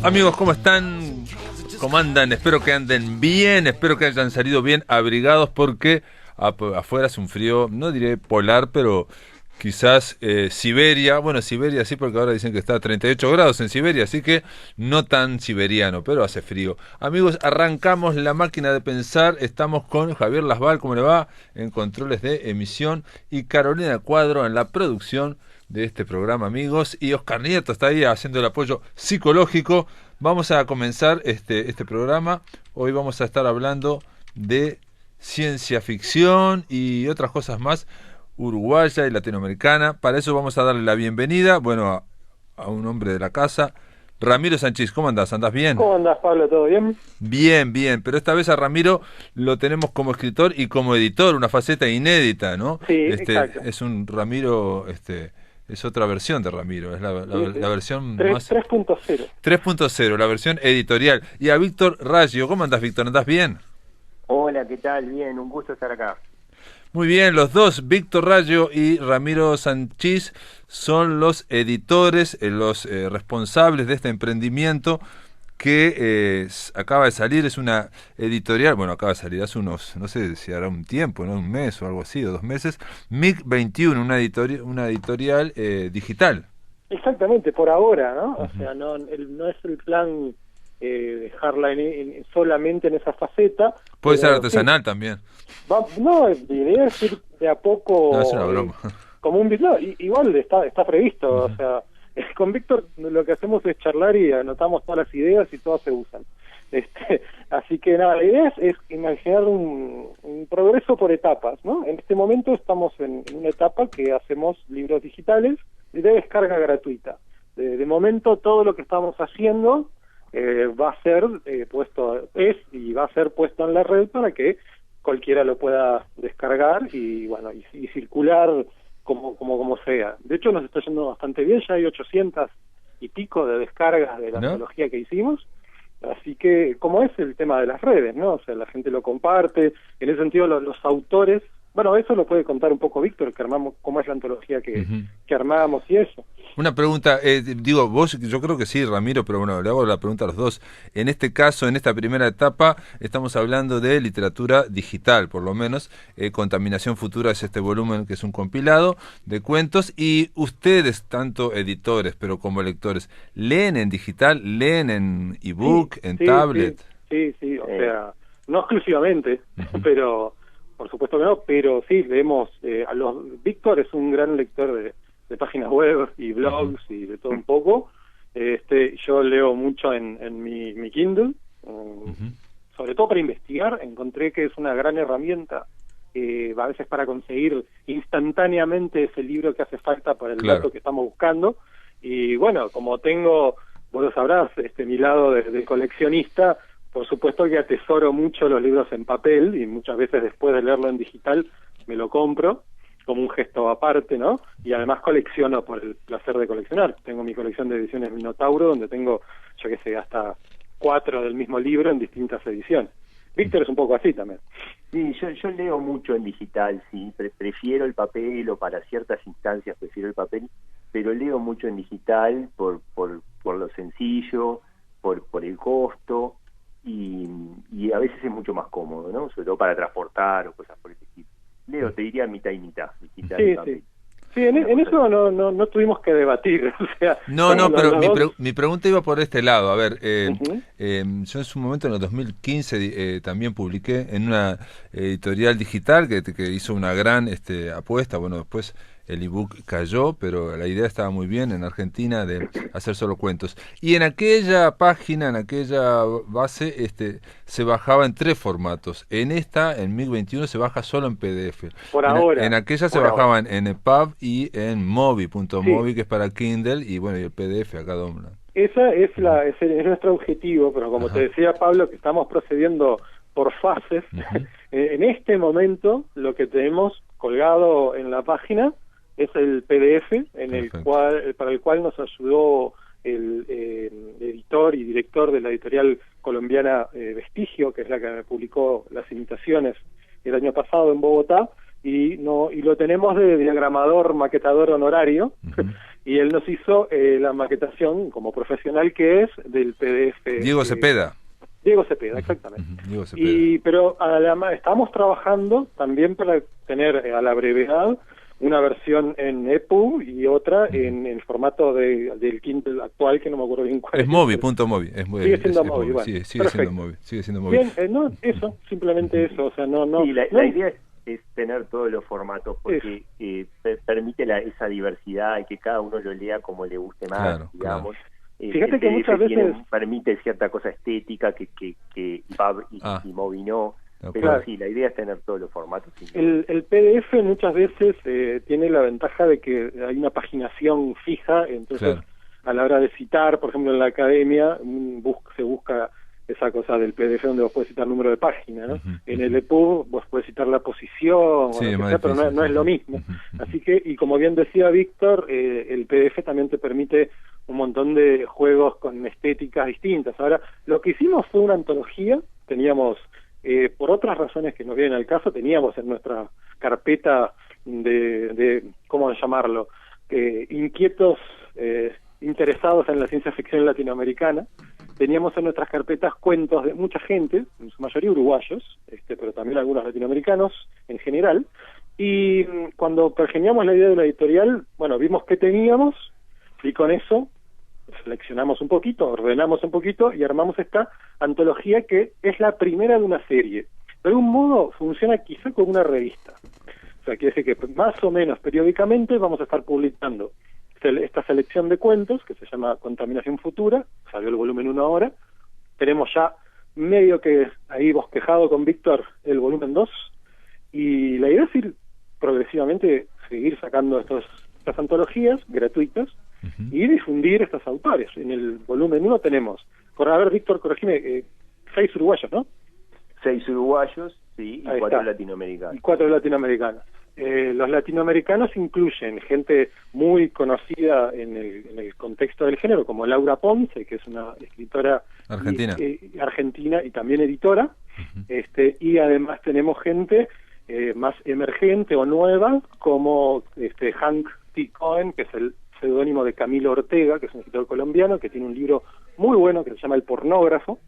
Amigos, ¿cómo están? ¿Cómo andan? Espero que anden bien, espero que hayan salido bien abrigados porque afuera hace un frío, no diré polar, pero quizás Siberia, bueno, Siberia sí, porque ahora dicen que está a 38 grados en Siberia, así que no tan siberiano, pero hace frío. Amigos, arrancamos la máquina de pensar, estamos con Javier Lasval, ¿cómo le va? En controles de emisión, y Carolina Cuadro en la producción de este programa, amigos, y Oscar Nieto está ahí haciendo el apoyo psicológico. Vamos a comenzar este programa. Hoy vamos a estar hablando de ciencia ficción y otras cosas más, uruguaya y latinoamericana. Para eso vamos a darle la bienvenida, bueno, a un hombre de la casa, Ramiro Sanchís. ¿Cómo andás? ¿Andás bien? ¿Cómo andás, Pablo? ¿Todo bien? Bien, bien, pero esta vez a Ramiro lo tenemos como escritor y como editor, una faceta inédita, ¿no? Sí, exacto. Es un Ramiro, es otra versión de Ramiro, es la versión 3.0. 3.0, la versión editorial. Y a Víctor Raggio, ¿cómo andás, Víctor? ¿Andás bien? Hola, ¿qué tal? Bien, un gusto estar acá. Muy bien, los dos, Víctor Raggio y Ramiro Sanchís, son los editores, los responsables de este emprendimiento que acaba de salir. Es una editorial, bueno, acaba de salir hace unos, no sé si hará un tiempo, ¿no? Un mes o algo así, o 2 meses, MIG21, una editorial digital. Exactamente, por ahora, ¿no? Uh-huh. O sea, no es el plan dejarla solamente en esa faceta. Puede ser artesanal también. No, la idea es ir de a poco. No, es una broma. Como un no, igual está previsto, Uh-huh. o sea, con Víctor lo que hacemos es charlar y anotamos todas las ideas y todas se usan. Así que nada, la idea es imaginar un progreso por etapas, ¿no? En este momento estamos en una etapa que hacemos libros digitales de descarga gratuita. De momento todo lo que estamos haciendo va a ser puesto en la red para que cualquiera lo pueda descargar y bueno y circular como sea. De hecho nos está yendo bastante bien, ya hay 800 y pico de descargas de la antología que hicimos. Así que, como es el tema de las redes, ¿no? O sea, la gente lo comparte, en ese sentido los autores, bueno, eso lo puede contar un poco Víctor, que armamos, cómo es la antología que armamos y eso. Una pregunta, digo, vos, yo creo que sí, Ramiro, pero bueno, le hago la pregunta a los dos. En este caso, en esta primera etapa, estamos hablando de literatura digital, por lo menos. Contaminación Futura es este volumen que es un compilado de cuentos, y ustedes, tanto editores, pero como lectores, ¿leen en digital, leen en ebook, en tablet? Sí, o sea, no exclusivamente, pero por supuesto que no, pero sí, leemos, Víctor es un gran lector de páginas web y blogs y de todo un poco. Yo leo mucho en mi Kindle, sobre todo para investigar. Encontré que es una gran herramienta a veces para conseguir instantáneamente ese libro que hace falta para el dato que estamos buscando. Y bueno, como tengo, vos lo sabrás, mi lado de coleccionista, por supuesto que atesoro mucho los libros en papel y muchas veces después de leerlo en digital me lo compro como un gesto aparte, ¿no? Y además colecciono por el placer de coleccionar. Tengo mi colección de ediciones Minotauro, donde tengo, yo qué sé, hasta 4 del mismo libro en distintas ediciones. Víctor es un poco así también. Sí, yo leo mucho en digital, sí, prefiero el papel, o para ciertas instancias prefiero el papel, pero leo mucho en digital por lo sencillo, por el costo, y a veces es mucho más cómodo, ¿no? Sobre todo para transportar o cosas por ese tipo. Leo, te diría mitad y mitad, digital y papel. Sí, en eso no tuvimos que debatir. O sea, pero mi pregunta iba por este lado. A ver, yo en su momento, en el 2015, también publiqué en una editorial digital que hizo una gran apuesta. Bueno, después el ebook cayó, pero la idea estaba muy bien en Argentina de hacer solo cuentos. Y en aquella página, en aquella base, se bajaba en 3 formatos. En MIG21 se baja solo en PDF. Por ahora. En aquella se bajaban en EPUB y en Mobi.mobi, que es para Kindle, y bueno, y el PDF a cada uno. Ese es nuestro objetivo, pero como te decía Pablo, que estamos procediendo por fases. En este momento, lo que tenemos colgado en la página es el PDF para el cual nos ayudó el editor y director de la editorial colombiana Vestigio, que es la que me publicó las imitaciones el año pasado en Bogotá, y lo tenemos de diagramador, maquetador honorario, y él nos hizo la maquetación como profesional que es del PDF. Diego Cepeda. Diego Cepeda, exactamente. Diego Cepeda. Pero estamos trabajando también para tener a la brevedad una versión en EPUB y otra en el formato del Kindle actual, que no me acuerdo bien cuál es. Mobi, punto Mobi. Sigue siendo Mobi, bueno. Sigue siendo Mobi. Sigue siendo Mobi. Bien, no, eso, simplemente eso. O sea, sí, la idea es tener todos los formatos, porque permite esa diversidad y que cada uno lo lea como le guste más, digamos. Claro. Fíjate que muchas veces permite cierta cosa estética que PUB y Mobi no. Pero claro, sí, la idea es tener todos los formatos. El PDF muchas veces tiene la ventaja de que hay una paginación fija, entonces a la hora de citar, por ejemplo en la academia, se busca esa cosa del PDF donde vos podés citar número de página, ¿no? En el EPUB vos podés citar la posición, pero no es lo mismo. Así que, y como bien decía Víctor, el PDF también te permite un montón de juegos con estéticas distintas. Ahora, lo que hicimos fue una antología, teníamos... por otras razones que nos vienen al caso, teníamos en nuestra carpeta de ¿cómo llamarlo? Inquietos interesados en la ciencia ficción latinoamericana. Teníamos en nuestras carpetas cuentos de mucha gente, en su mayoría uruguayos, pero también algunos latinoamericanos en general. Y cuando pergeñamos la idea de la editorial, bueno, vimos que teníamos, y con eso seleccionamos un poquito, ordenamos un poquito y armamos esta antología que es la primera de una serie. De algún modo funciona quizá como una revista. O sea, quiere decir que más o menos periódicamente vamos a estar publicando esta selección de cuentos que se llama Contaminación Futura, salió el volumen 1 ahora. Tenemos ya medio que ahí bosquejado con Víctor el volumen 2 y la idea es ir progresivamente, seguir sacando estas antologías gratuitas y difundir estos autores. En el volumen 1 tenemos, a ver Víctor, corregime, 6 uruguayos, ¿no? 6 uruguayos, sí, y 4 latinoamericanos. Y 4 latinoamericanos. Los latinoamericanos incluyen gente muy conocida en el contexto del género, como Laura Ponce, que es una escritora argentina y también editora, y además tenemos gente más emergente o nueva, como Hank T. Cohen, que es el seudónimo de Camilo Ortega, que es un escritor colombiano, que tiene un libro muy bueno que se llama El Pornógrafo,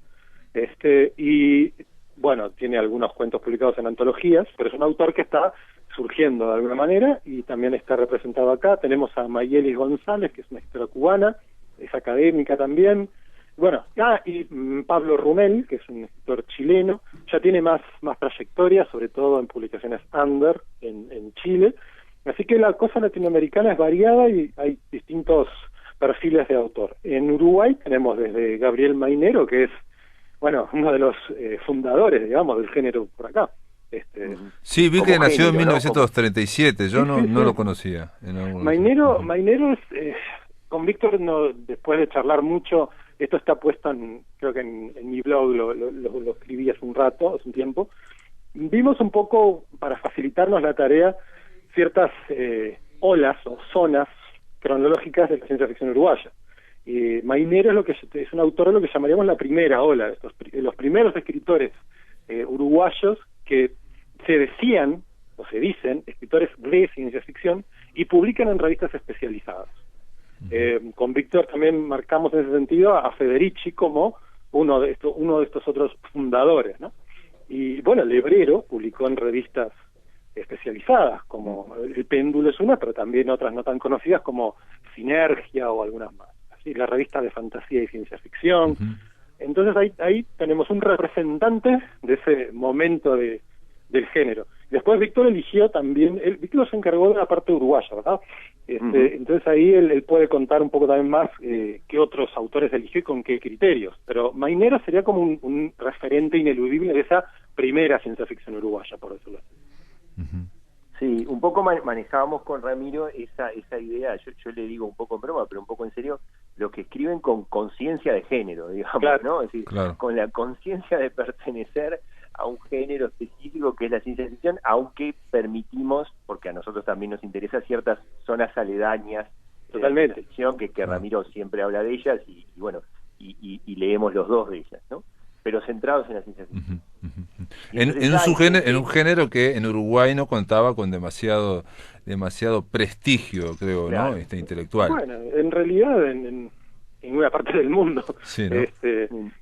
y bueno, tiene algunos cuentos publicados en antologías, pero es un autor que está surgiendo de alguna manera y también está representado acá. Tenemos a Mayelis González, que es una escritora cubana, es académica también. Bueno, y Pablo Rumel, que es un escritor chileno, ya tiene más trayectoria, sobre todo en publicaciones under en Chile. Así que la cosa latinoamericana es variada y hay distintos perfiles de autor. En Uruguay tenemos desde Gabriel Mainero, que es, bueno, uno de los fundadores, digamos, del género por acá. Sí, vi que nació en 1937, yo no lo conocía. Mainero es, con Víctor, después de charlar mucho, esto está puesto creo que en mi blog, lo escribí hace un tiempo. Vimos un poco, para facilitarnos la tarea, ciertas olas o zonas cronológicas de la ciencia ficción uruguaya. Mainero es un autor de lo que llamaríamos la primera ola, los primeros escritores uruguayos que se decían, o se dicen, escritores de ciencia ficción y publican en revistas especializadas. Con Víctor también marcamos en ese sentido a Federici como uno de estos otros fundadores, ¿no? Y bueno, Lebrero publicó en revistas especializadas, como El Péndulo es una, pero también otras no tan conocidas como Sinergia o algunas más. Así, la revista de fantasía y ciencia ficción. Entonces ahí tenemos un representante de ese momento del género. Después Víctor eligió también, Víctor se encargó de la parte uruguaya, ¿verdad? Entonces ahí él puede contar un poco también más qué otros autores eligió y con qué criterios. Pero Mainero sería como un referente ineludible de esa primera ciencia ficción uruguaya, por decirlo así. Sí, un poco manejábamos con Ramiro esa idea, yo le digo un poco en broma, pero un poco en serio, los que escriben con conciencia de género, digamos, claro, ¿no? Es decir, con la conciencia de pertenecer a un género específico que es la ciencia ficción, aunque permitimos, porque a nosotros también nos interesa, ciertas zonas aledañas de la ciencia ficción, que Ramiro siempre habla de ellas, y bueno, y leemos los dos de ellas, ¿no? Pero centrados en la ciencia ficción. En un género que en Uruguay no contaba con demasiado prestigio, creo, claro, ¿no? Intelectual. Bueno, en realidad en ninguna parte del mundo, Sí, ¿no?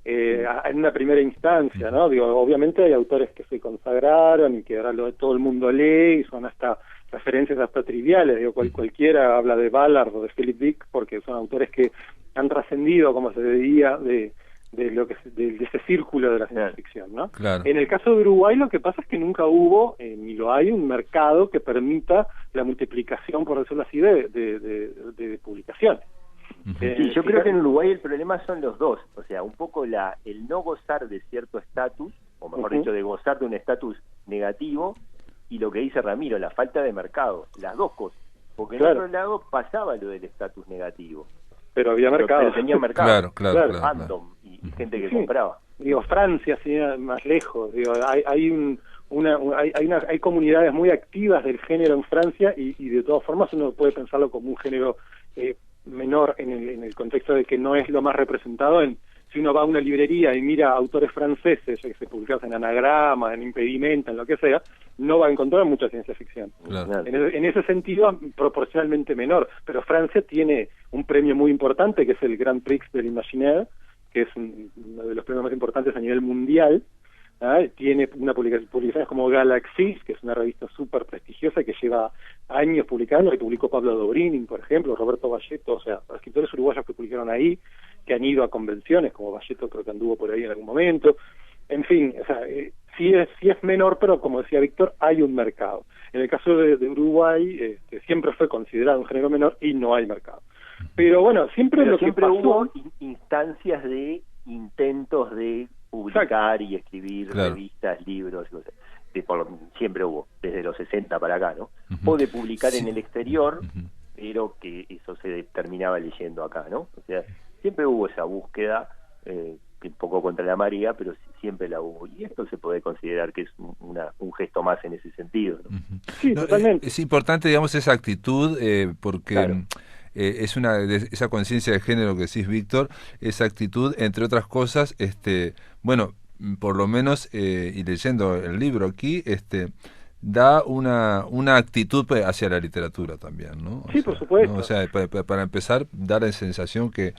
en una primera instancia, ¿no? Digo, obviamente hay autores que se consagraron y que ahora todo el mundo lee y son hasta referencias hasta triviales, digo, cualquiera habla de Ballard o de Philip Dick porque son autores que han trascendido, como se veía, de ese círculo de la ciencia ficción, ¿no? Claro. En el caso de Uruguay lo que pasa es que nunca hubo, ni lo hay, un mercado que permita la multiplicación, por decirlo así, de publicaciones. Sí, yo creo que en Uruguay el problema son los dos, o sea, un poco el no gozar de cierto estatus, o mejor dicho, de gozar de un estatus negativo, y lo que dice Ramiro, la falta de mercado, las dos cosas, porque en otro lado pasaba lo del estatus negativo. Pero había mercado. Pero tenía mercado. Claro. Fandom y gente que compraba. Digo, Francia, así más lejos. Digo, hay comunidades muy activas del género en Francia y de todas formas uno puede pensarlo como un género menor en el contexto de que no es lo más representado. Si uno va a una librería y mira autores franceses que se publican en Anagrama, en Impedimenta, en lo que sea, no va a encontrar mucha ciencia ficción. Claro. En ese sentido, proporcionalmente menor. Pero Francia tiene un premio muy importante, que es el Grand Prix de l'Imaginaire, que es uno de los premios más importantes a nivel mundial. Tiene publicaciones como Galaxy, que es una revista súper prestigiosa que lleva años publicando, que publicó Pablo Dobrynin, por ejemplo, Roberto Valleto, o sea, escritores uruguayos que publicaron ahí, que han ido a convenciones, como Valleto creo que anduvo por ahí en algún momento. En fin, o sea, sí es menor, pero como decía Víctor, hay un mercado. En el caso de Uruguay, siempre fue considerado un género menor y no hay mercado. Pero bueno, siempre hubo instancias de intentos de publicar y escribir revistas, libros, siempre hubo, desde los 60 para acá, ¿no? O de publicar en el exterior, pero que eso se terminaba leyendo acá, ¿no? O sea, siempre hubo esa búsqueda, un poco contra la marea, pero siempre la hubo. Y esto se puede considerar que es un gesto más en ese sentido, ¿no? Sí, totalmente. Es importante, digamos, esa actitud, porque... Claro. Es esa conciencia de género que decís, Víctor, esa actitud, entre otras cosas, bueno, por lo menos, y leyendo el libro aquí, da una actitud hacia la literatura también, ¿no? Por supuesto. ¿no? O sea, para empezar, da la sensación que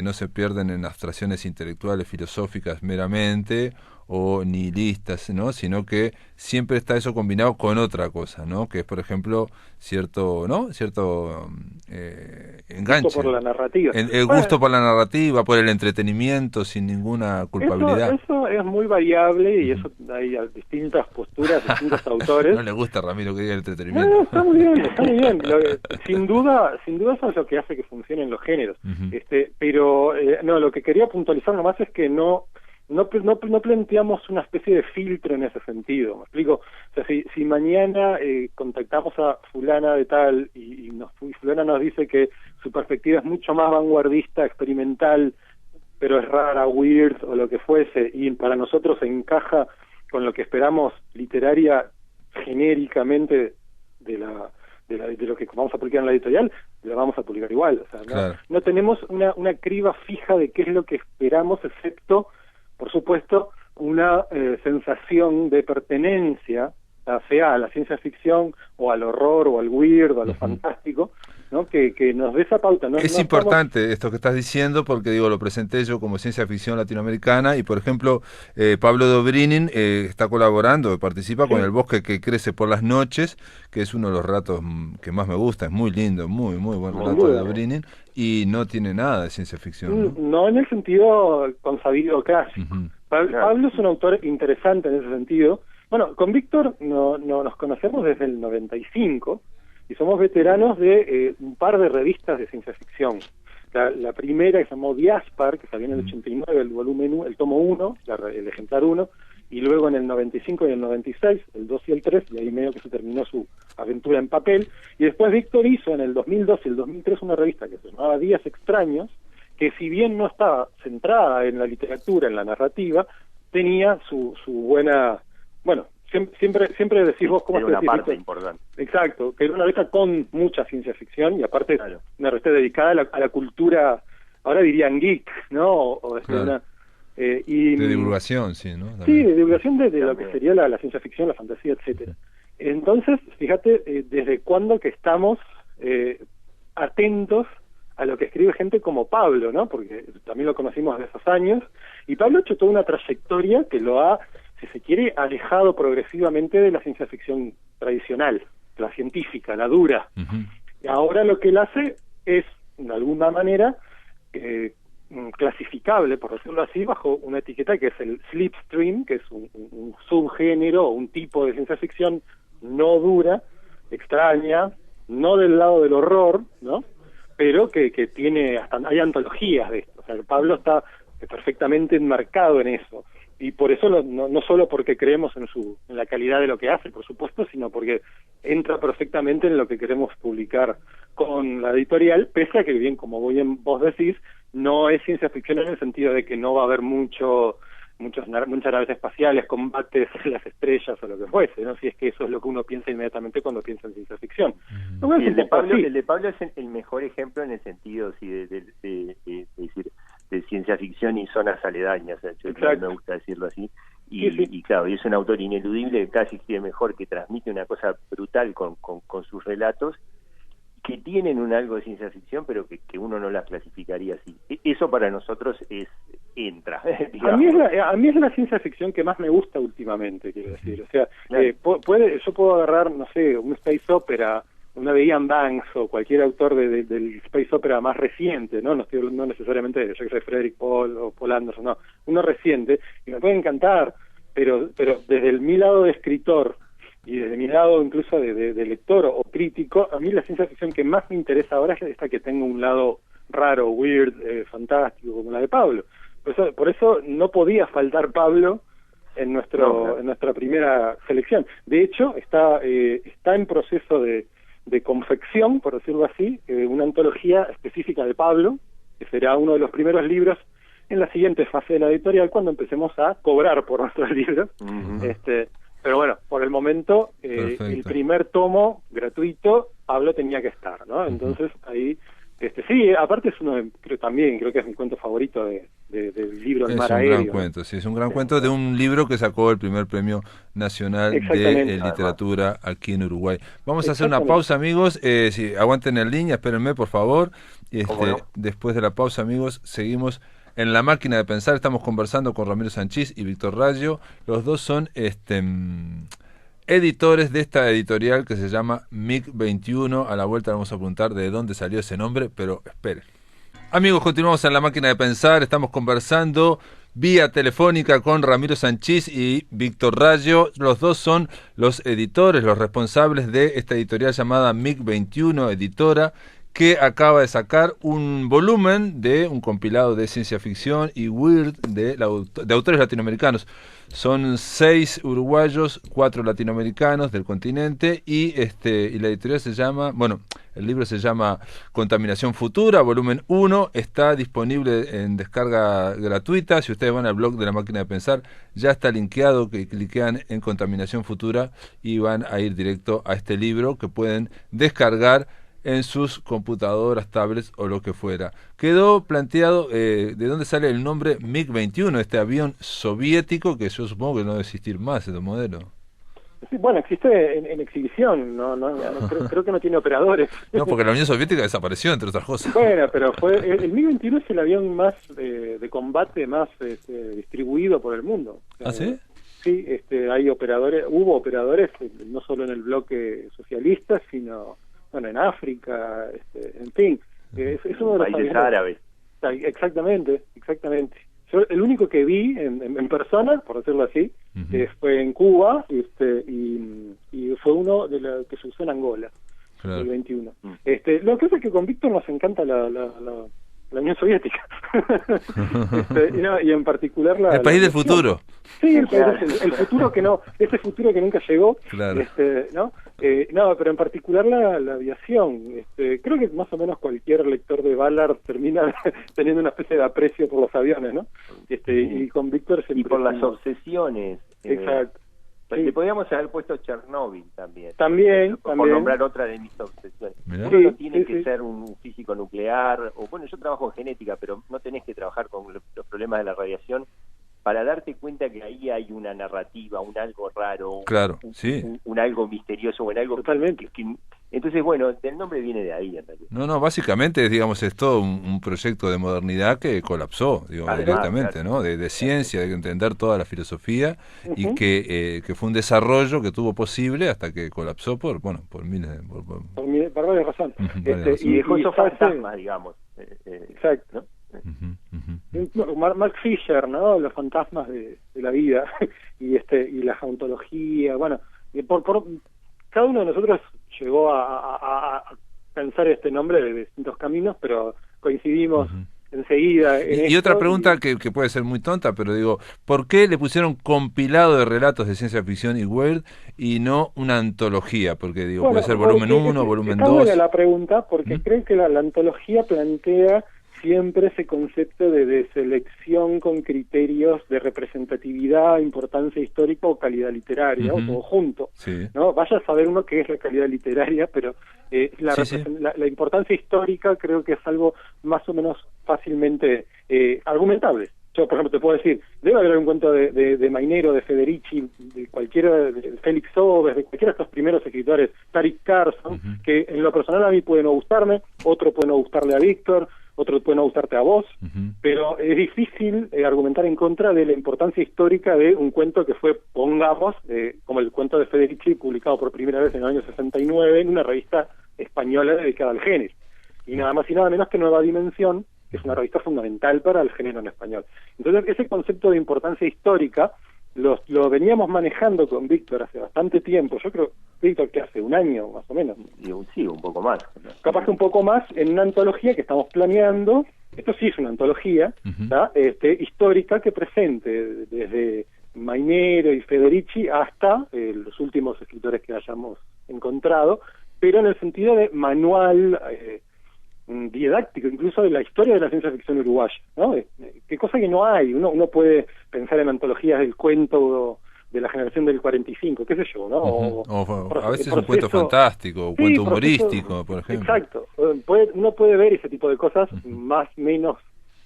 no se pierden en abstracciones intelectuales, filosóficas meramente, o nihilistas, ¿no? Sino que siempre está eso combinado con otra cosa, ¿no? Que es, por ejemplo, cierto enganche. Gusto por la narrativa. El gusto por la narrativa, por el entretenimiento, sin ninguna culpabilidad. Eso es muy variable y eso hay distintas posturas, distintos autores. No le gusta a Ramiro que diga el entretenimiento. No, está muy bien. Sin duda eso es lo que hace que funcionen los géneros. Pero lo que quería puntualizar nomás es que no planteamos una especie de filtro en ese sentido, ¿me explico? O sea, si mañana contactamos a fulana de tal y fulana nos dice que su perspectiva es mucho más vanguardista, experimental, pero es rara, weird o lo que fuese, y para nosotros encaja con lo que esperamos literaria genéricamente de lo que vamos a publicar en la editorial, la vamos a publicar igual. O sea, no tenemos una criba fija de qué es lo que esperamos, excepto, por supuesto, una sensación de pertenencia, sea a la ciencia ficción o al horror o al weird o a lo fantástico, ¿no? Que nos dé esa pauta. Es importante esto que estás diciendo porque lo presenté yo como ciencia ficción latinoamericana y por ejemplo Pablo Dobrynin está colaborando, participa con El bosque que crece por las noches, que es uno de los relatos que más me gusta, es muy lindo, muy buen relato de Dobrynin y no tiene nada de ciencia ficción. No en el sentido consabido clásico. Pablo es un autor interesante en ese sentido. Bueno, con Víctor nos conocemos desde el 95 y somos veteranos de un par de revistas de ciencia ficción. La primera que se llamó Diaspar, que salió en el 89, el volumen 1, el tomo 1, el ejemplar 1, y luego en el 95 y el 96, el 2 y el 3, y ahí medio que se terminó su aventura en papel. Y después Víctor hizo en el 2002 y el 2003 una revista que se llamaba Días Extraños, que si bien no estaba centrada en la literatura, en la narrativa, tenía su buena... Bueno, siempre decís vos cómo es una parte importante. Exacto, que era una revista con mucha ciencia ficción y aparte una revista dedicada a la cultura, ahora dirían geek, ¿no? Y, de divulgación, sí, ¿no? También. Sí, de divulgación de lo que sería la ciencia ficción, la fantasía, etcétera. Entonces, fíjate, desde cuándo que estamos atentos a lo que escribe gente como Pablo, ¿no? Porque también lo conocimos de esos años, y Pablo ha hecho toda una trayectoria que lo ha, si se quiere, alejado progresivamente de la ciencia ficción tradicional, la científica, la dura. Y ahora lo que él hace es, de alguna manera, clasificable, por decirlo así, bajo una etiqueta que es el slipstream, que es un subgénero o un tipo de ciencia ficción no dura, extraña, no del lado del horror, ¿no? Pero que tiene, hasta hay antologías de esto. O sea, Pablo está perfectamente enmarcado en eso. Y por eso no solo porque creemos en la calidad de lo que hace, por supuesto, sino porque entra perfectamente en lo que queremos publicar con la editorial, pese a que, bien, como vos decís, no es ciencia ficción en el sentido de que no va a haber muchas naves espaciales, combates en las estrellas o lo que fuese, ¿no? Si es que eso es lo que uno piensa inmediatamente cuando piensa en ciencia ficción. Sí, el de Pablo es el mejor ejemplo en el sentido, sí, de decir, de ciencia ficción y zonas aledañas, me gusta decirlo así, y claro, y es un autor ineludible, casi escribe mejor, que transmite una cosa brutal con sus relatos, que tienen un algo de ciencia ficción, pero que uno no las clasificaría así. Eso para nosotros entra. A mí es la ciencia ficción que más me gusta últimamente, quiero decir. O sea, claro. Yo puedo agarrar, no sé, un space opera, una de Ian Banks o cualquier autor del space opera más reciente, ¿no? No estoy hablando necesariamente de Frederick Paul o Paul Anderson, no, uno reciente, y me puede encantar, pero desde mi lado de escritor y desde mi lado incluso de lector o crítico, a mí la ciencia ficción que más me interesa ahora es esta que tenga un lado raro, weird, fantástico, como la de Pablo. Por eso no podía faltar Pablo en nuestra primera selección. De hecho, está en proceso de confección, por decirlo así, una antología específica de Pablo, que será uno de los primeros libros en la siguiente fase de la editorial, cuando empecemos a cobrar por nuestros libros. Pero bueno, por el momento, el primer tomo gratuito, Pablo tenía que estar, ¿no? Entonces, ahí, sí, aparte es creo que es mi cuento favorito del libro El Mar Aéreo. Es un gran cuento, sí, es un gran cuento de un libro que sacó el primer premio nacional de literatura aquí en Uruguay. Vamos a hacer una pausa, amigos, aguanten en línea, espérenme, por favor, y después de la pausa, amigos, seguimos en La Máquina de Pensar. Estamos conversando con Ramiro Sanchís y Víctor Raggio. Los dos son editores de esta editorial que se llama MiG-21. A la vuelta vamos a preguntar de dónde salió ese nombre, pero esperen. Amigos, continuamos en La Máquina de Pensar. Estamos conversando vía telefónica con Ramiro Sanchís y Víctor Raggio. Los dos son los editores, los responsables de esta editorial llamada MiG-21 Editora, que acaba de sacar un volumen de un compilado de ciencia ficción y weird de autores latinoamericanos. Son 6 uruguayos, 4 latinoamericanos del continente y la editorial se llama, el libro se llama Contaminación Futura, volumen 1, está disponible en descarga gratuita. Si ustedes van al blog de La Máquina de Pensar, ya está linkeado, que cliquean en Contaminación Futura y van a ir directo a este libro que pueden descargar en sus computadoras, tablets o lo que fuera. Quedó planteado de dónde sale el nombre MiG-21, este avión soviético que yo supongo que no debe existir más, este modelo. Sí, bueno, existe en exhibición, creo que no tiene operadores. No, porque la Unión Soviética desapareció, entre otras cosas. Bueno, pero el MiG-21 es el avión más de combate más distribuido por el mundo. ¿Ah, sí? Sí, hubo operadores no solo en el bloque socialista, sino en África, en fin, es uno de los países árabes. Exactamente. Yo el único que vi en persona, por decirlo así, fue en Cuba, y fue uno de los que se usó en Angola, el 21. Lo que pasa es que con Víctor nos encanta la Unión Soviética. Y en particular el país del futuro. Sí, el futuro que no, ese futuro que nunca llegó. Claro. Pero en particular la aviación. Creo que más o menos cualquier lector de Ballard termina teniendo una especie de aprecio por los aviones, ¿no? Y con Víctor y por las obsesiones. Exacto. Le podríamos haber puesto Chernóbil también. Por nombrar otra de mis obsesiones. Uno no tiene que ser un físico nuclear, yo trabajo en genética, pero no tenés que trabajar con los problemas de la radiación para darte cuenta que ahí hay una narrativa, un algo raro, Claro, sí. un algo misterioso, un algo Totalmente. Entonces, bueno, el nombre viene de ahí en realidad. No, básicamente, digamos, es todo un proyecto de modernidad que colapsó, digo, Además, directamente, claro. ¿no? De ciencia, de entender toda la filosofía y Ujú. que fue un desarrollo que tuvo posible hasta que colapsó por miles de... Por varias razones. Ujú, varias razones. Y dejó esos está fantasmas, digamos. Exacto. ¿No? Mark Fisher, ¿no? Los fantasmas de la vida y la ontología, bueno, y cada uno de nosotros llegó a pensar este nombre de distintos caminos, pero coincidimos enseguida en Y otra esto, pregunta que puede ser muy tonta, pero digo, ¿por qué le pusieron compilado de relatos de ciencia ficción y weird y no una antología? Porque digo, bueno, puede ser volumen porque 1, volumen está 2. buena la pregunta, porque creo que la antología plantea siempre ese concepto de selección con criterios de representatividad, importancia histórica o calidad literaria, o todo junto, Sí. ¿no? Vaya a saber uno qué es la calidad literaria, pero Sí. la importancia histórica creo que es algo más o menos fácilmente argumentable. Yo, por ejemplo, te puedo decir, debe haber un cuento de Mainero, de Federici, de cualquiera, de Félix Sobes, de cualquiera de estos primeros escritores, Tariq Carson, que en lo personal a mí puede no gustarme, otro puede no gustarle a Víctor, otro puede no gustarte a vos, pero es difícil argumentar en contra de la importancia histórica de un cuento que fue, pongamos, como el cuento de Federici, publicado por primera vez en el año 69 en una revista española dedicada al género. Y nada más y nada menos que Nueva Dimensión, que es una revista fundamental para el género en español. Entonces, ese concepto de importancia histórica lo veníamos manejando con Víctor hace bastante tiempo. Yo creo, Víctor, que hace un año más o menos. Sí, un poco más. Capaz que un poco más en una antología que estamos planeando. Esto sí es una antología histórica que presente desde Mainero y Federici hasta los últimos escritores que hayamos encontrado, pero en el sentido de manual didáctico, incluso de la historia de la ciencia ficción uruguaya, ¿no? Qué cosa que no hay. Uno puede pensar en antologías del cuento de la generación del 45, qué sé yo, ¿no? O a veces un cuento fantástico, un cuento humorístico, por ejemplo. Exacto. Uno puede ver ese tipo de cosas más o menos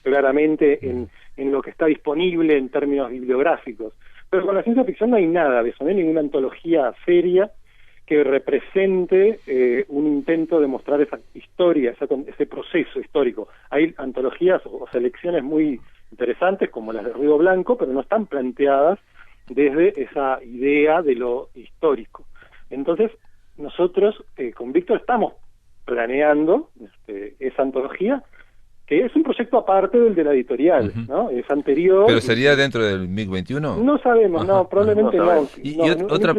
claramente en lo que está disponible en términos bibliográficos. Pero con la ciencia ficción no hay nada de eso, no hay ninguna antología seria que represente un intento de mostrar esa historia, ese proceso histórico. Hay antologías o selecciones muy interesantes como las de Ruido Blanco, pero no están planteadas desde esa idea de lo histórico. Entonces, nosotros con Víctor estamos planeando esa antología, que es un proyecto aparte del de la editorial, ¿no? Es anterior. ¿Pero sería dentro del MiG-21? No sabemos, no, probablemente no. Y otra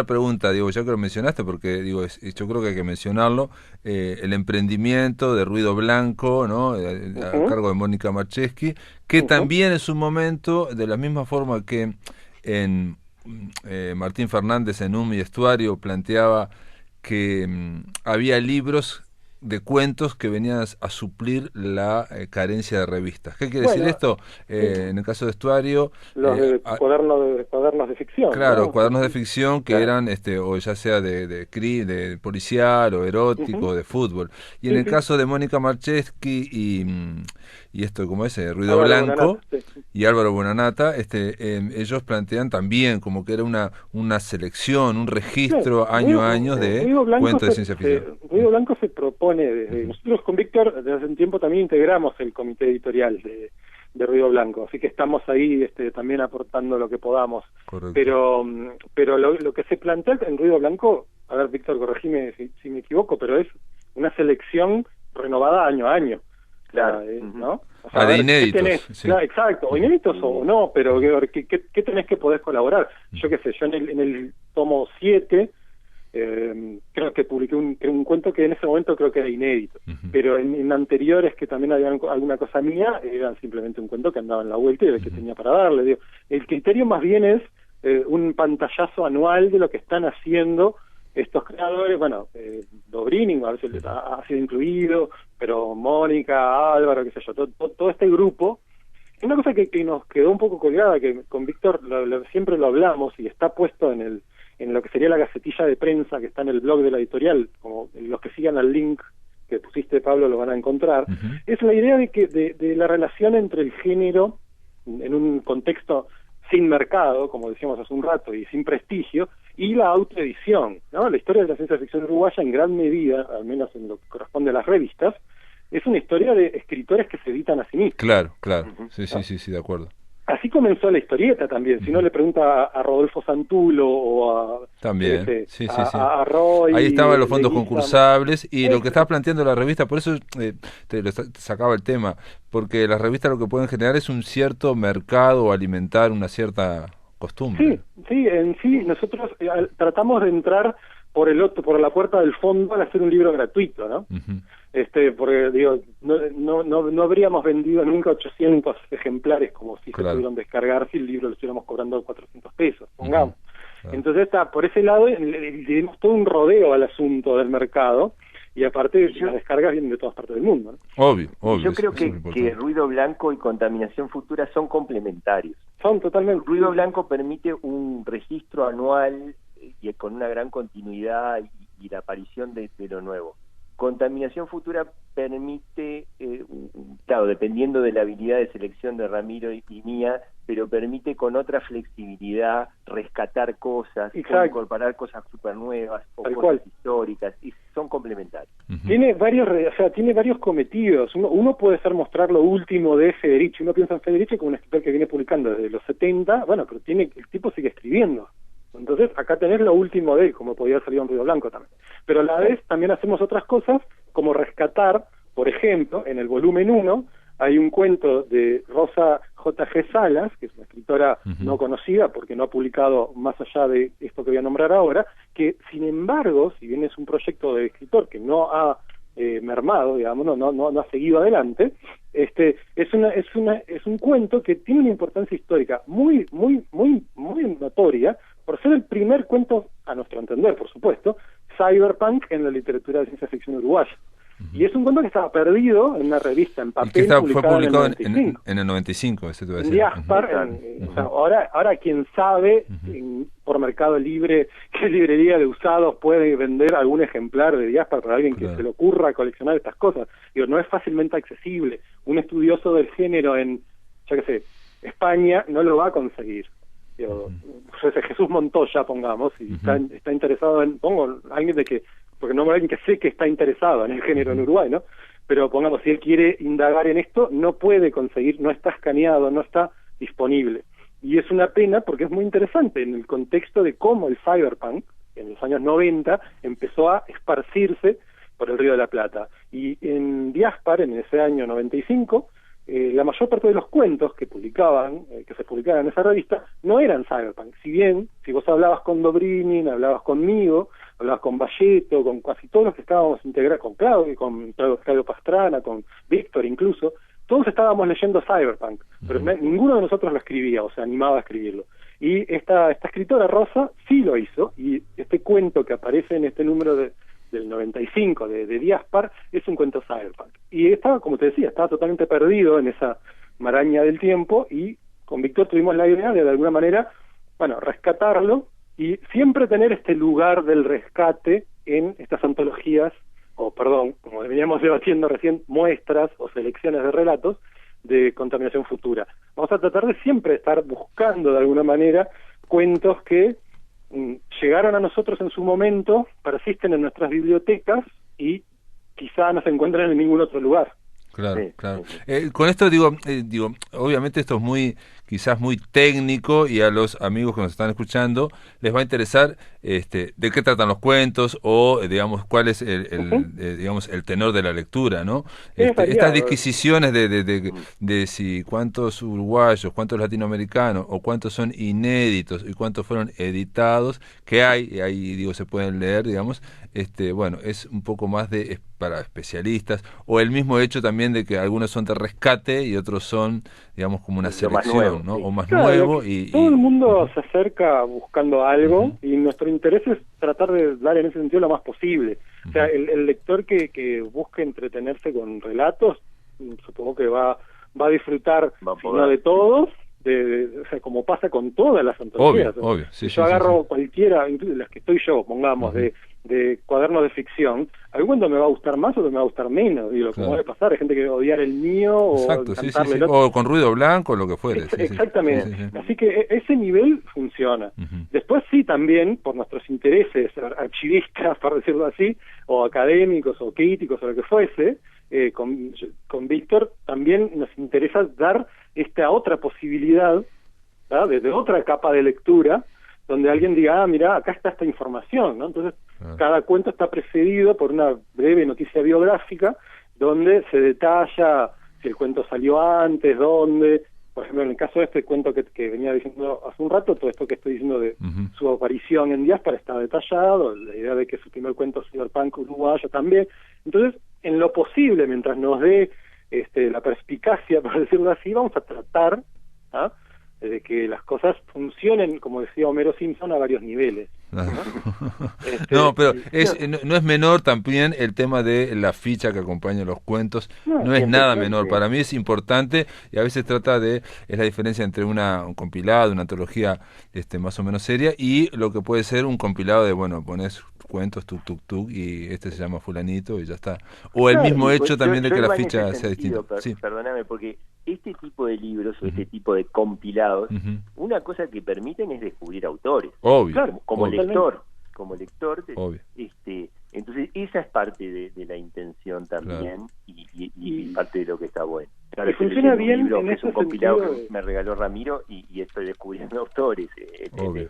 pregunta, digo, ya que lo mencionaste, porque digo, yo creo que hay que mencionarlo, el emprendimiento de Ruido Blanco, ¿no? A cargo de Mónica Marcheski, que también en su momento, de la misma forma que en Martín Fernández en y Estuario planteaba que había libros de cuentos que venían a suplir la carencia de revistas. ¿Qué quiere decir esto? En el caso de Estuario... Los cuadernos de ficción. Claro, ¿no? cuadernos de ficción que eran, o ya sea de policial, o erótico, de fútbol. Y en el caso de Mónica Marcheski y esto, ¿cómo es? Ruido Álvaro Blanco Bonanata, y Álvaro Bonanata, ellos plantean también como que era una selección, un registro año a año de cuentos de ciencia ficción. Ruido Blanco se propone, nosotros con Víctor desde hace un tiempo también integramos el comité editorial de Ruido Blanco, así que estamos ahí también aportando lo que podamos. Correcto. Pero lo que se plantea en Ruido Blanco, a ver, Víctor, corregime si me equivoco, pero es una selección renovada año a año. Claro. ¿No? O sea, de inéditos. Sí. Claro, exacto, o inéditos o no, pero ¿qué tenés que podés colaborar? Yo qué sé, yo en el tomo 7 creo que publiqué un cuento que en ese momento creo que era inédito, pero en anteriores que también había alguna cosa mía, eran simplemente un cuento que andaba en la vuelta y de que tenía para darle. Digo, el criterio más bien es un pantallazo anual de lo que están haciendo estos creadores. Bueno, Dobrini a veces ha sido incluido, pero Mónica, Álvaro, qué sé yo, todo este grupo. Una cosa que nos quedó un poco colgada, que con Víctor siempre lo hablamos y está puesto en lo que sería la gacetilla de prensa que está en el blog de la editorial, como los que sigan al link que pusiste, Pablo, lo van a encontrar, es la idea de la relación entre el género en un contexto sin mercado, como decíamos hace un rato, y sin prestigio, y la autoedición, ¿no? La historia de la ciencia ficción uruguaya, en gran medida, al menos en lo que corresponde a las revistas, es una historia de escritores que se editan a sí mismos. Claro, claro. Sí, de acuerdo. Así comenzó la historieta también. Si no, le pregunta a Rodolfo Santulo o a... También, a Roy... Ahí estaban los fondos concursables y lo que Exacto. estás planteando la revista, por eso te sacaba el tema, porque las revistas lo que pueden generar es un cierto mercado o alimentar una cierta costumbre. Sí, nosotros tratamos de entrar por la puerta del fondo al hacer un libro gratuito, ¿no? Porque digo, no habríamos vendido nunca 800 ejemplares como si se pudieran descargar si el libro lo estuviéramos cobrando 400 pesos, pongamos. Claro. Entonces por ese lado le dimos todo un rodeo al asunto del mercado, y aparte las descargas vienen de todas partes del mundo, ¿no? Obvio. Yo creo que ruido blanco y contaminación futura son complementarios. Son totalmente. Ruido blanco permite un registro anual y con una gran continuidad y la aparición de lo nuevo. Contaminación futura permite, claro, dependiendo de la habilidad de selección de Ramiro y mía, pero permite con otra flexibilidad rescatar cosas, incorporar cosas súper nuevas o cosas históricas, y son complementarios. Tiene varios cometidos. Uno puede ser mostrar lo último de Federici. Uno piensa en Federici como un escritor que viene publicando desde los 70, bueno, pero el tipo sigue escribiendo. Entonces, acá tenés lo último de él, como podía salir en Ruido Blanco también. Pero a la vez también hacemos otras cosas, como rescatar, por ejemplo, en el volumen 1, hay un cuento de Rosa J.G. Salas, que es una escritora no conocida porque no ha publicado más allá de esto que voy a nombrar ahora, que sin embargo, si bien es un proyecto de escritor que no ha mermado, digamos, no ha seguido adelante, es un cuento que tiene una importancia histórica muy notoria, por ser el primer cuento, a nuestro entender, por supuesto, cyberpunk en la literatura de ciencia ficción uruguaya. Y es un cuento que estaba perdido en una revista en papel, fue publicado en el 95, ese te voy a decir. Diaspar, o sea, ahora quien sabe, por Mercado Libre, qué librería de usados puede vender algún ejemplar de Diaspar para alguien que se le ocurra coleccionar estas cosas. Digo, no es fácilmente accesible. Un estudioso del género en, ya que sé, España no lo va a conseguir. Jesús Montoya, pongamos, y está interesado en, porque no alguien que sé que está interesado en el género en Uruguay, ¿no? Pero pongamos, si él quiere indagar en esto, no puede conseguir, no está escaneado, no está disponible. Y es una pena porque es muy interesante en el contexto de cómo el cyberpunk, en los años 90, empezó a esparcirse por el Río de la Plata. Y en Diaspar, en ese año 95, la mayor parte de los cuentos que se publicaban en esa revista no eran cyberpunk. Si bien, si vos hablabas con Dobrynin, hablabas conmigo, hablabas con Valleto, con casi todos los que estábamos integrados, con Claudio Pastrana, con Víctor incluso, todos estábamos leyendo cyberpunk, pero ninguno de nosotros lo escribía o se animaba a escribirlo. Y esta escritora Rosa sí lo hizo, y este cuento que aparece en este número del 95 de Diaspar es un cuento cyberpunk. Y estaba, como te decía, estaba totalmente perdido en esa maraña del tiempo, y con Víctor tuvimos la idea de alguna manera, rescatarlo y siempre tener este lugar del rescate en estas antologías, como veníamos debatiendo recién, muestras o selecciones de relatos de contaminación futura. Vamos a tratar de siempre estar buscando de alguna manera cuentos que llegaron a nosotros en su momento, persisten en nuestras bibliotecas y quizá no se encuentran en ningún otro lugar. Claro. Con esto digo, obviamente esto es quizás muy técnico, y a los amigos que nos están escuchando les va a interesar de qué tratan los cuentos, o digamos cuál es el tenor de la lectura, ¿no? Estas disquisiciones de si cuántos uruguayos, cuántos latinoamericanos, o cuántos son inéditos y cuántos fueron editados, que ahí se pueden leer, digamos, es un poco más para especialistas, o el mismo hecho también de que algunos son de rescate y otros son, digamos, como una selección, ¿no? O más nuevo. Todo el mundo se acerca buscando algo, y nuestro interés es tratar de dar en ese sentido lo más posible. O sea, el lector que busque entretenerse con relatos, supongo que va a disfrutar, si no de todos, o sea, como pasa con todas las antologías. Obvio, sí, yo agarro cualquiera, incluso las que estoy yo, pongamos, de de cuadernos de ficción, algún cuento me va a gustar más o me va a gustar menos, y lo que puede pasar, hay gente que va a odiar el mío, exacto, o sí, cantarle sí. O con ruido blanco, lo que fuere. Exactamente. Sí, sí. Así que ese nivel funciona. Después sí, también, por nuestros intereses archivistas, por decirlo así, o académicos, o críticos, o lo que fuese, con Víctor también nos interesa dar esta otra posibilidad, ¿verdad?, desde otra capa de lectura, donde alguien diga, mira, acá está esta información, ¿no? Entonces, cada cuento está precedido por una breve noticia biográfica, donde se detalla si el cuento salió antes, dónde. Por ejemplo, en el caso de este cuento que venía diciendo hace un rato, todo esto que estoy diciendo de su aparición en Diáspora está detallado, la idea de que su primer cuento cyberpunk uruguayo también. Entonces, en lo posible, mientras nos dé la perspicacia, por decirlo así, vamos a tratar de que las cosas funcionen, como decía Homero Simpson, a varios niveles. No, pero no es menor también el tema de la ficha que acompaña los cuentos, no es nada menor, para mí es importante, y a veces es la diferencia entre un compilado, una antología más o menos seria, y lo que puede ser un compilado de, bueno, pones cuentos, tuk, y se llama fulanito y ya está. O el mismo hecho también de que la ficha sea distinta. Perdóname, porque este tipo de libros o este tipo de compilados, una cosa que permiten es descubrir autores. Obvio. Claro, como obvio. lector. Obvio. Entonces esa es parte de la intención también, y parte de lo que está bueno. Claro, y funciona bien un libro, en que es un compilado que me regaló Ramiro y estoy descubriendo autores. Obvio.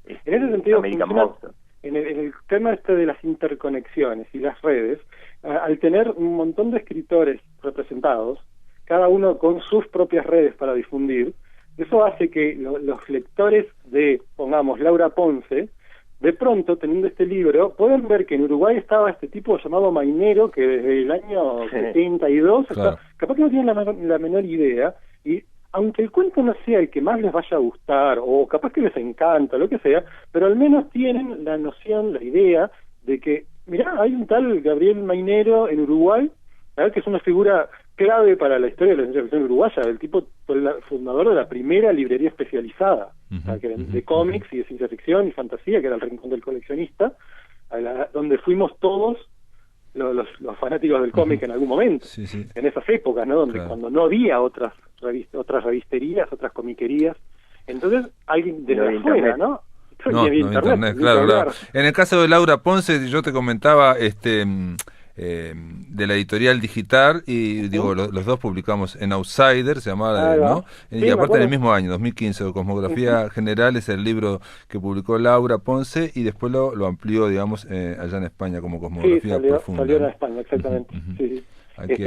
En ese sentido, American Monster. En el tema de las interconexiones y las redes, al tener un montón de escritores representados, cada uno con sus propias redes para difundir, eso hace que los lectores de, pongamos, Laura Ponce, de pronto, teniendo este libro, pueden ver que en Uruguay estaba este tipo llamado Mainero, que desde el año 72, capaz que no tienen la menor idea, y aunque el cuento no sea el que más les vaya a gustar, o capaz que les encanta, lo que sea, pero al menos tienen la noción, la idea, de que, mirá, hay un tal Gabriel Mainero en Uruguay, ¿verdad?, que es una figura clave para la historia de la ciencia ficción uruguaya. El tipo fue el fundador de la primera librería especializada de cómics y de ciencia ficción y fantasía, que era el Rincón del Coleccionista, donde fuimos todos los fanáticos del cómic en algún momento, en esas épocas, ¿no?, donde cuando no había otras revisterías, otras comiquerías. Entonces, alguien desde afuera, ¿no? No, internet, claro. En el caso de Laura Ponce, yo te comentaba de la editorial Digital, y digo, los dos publicamos en Outsider, se llamaba, ¿no? Y aparte en el mismo año, 2015, Cosmografía General es el libro que publicó Laura Ponce, y después lo amplió, digamos, allá en España como Cosmografía Profunda. Salió en España, exactamente.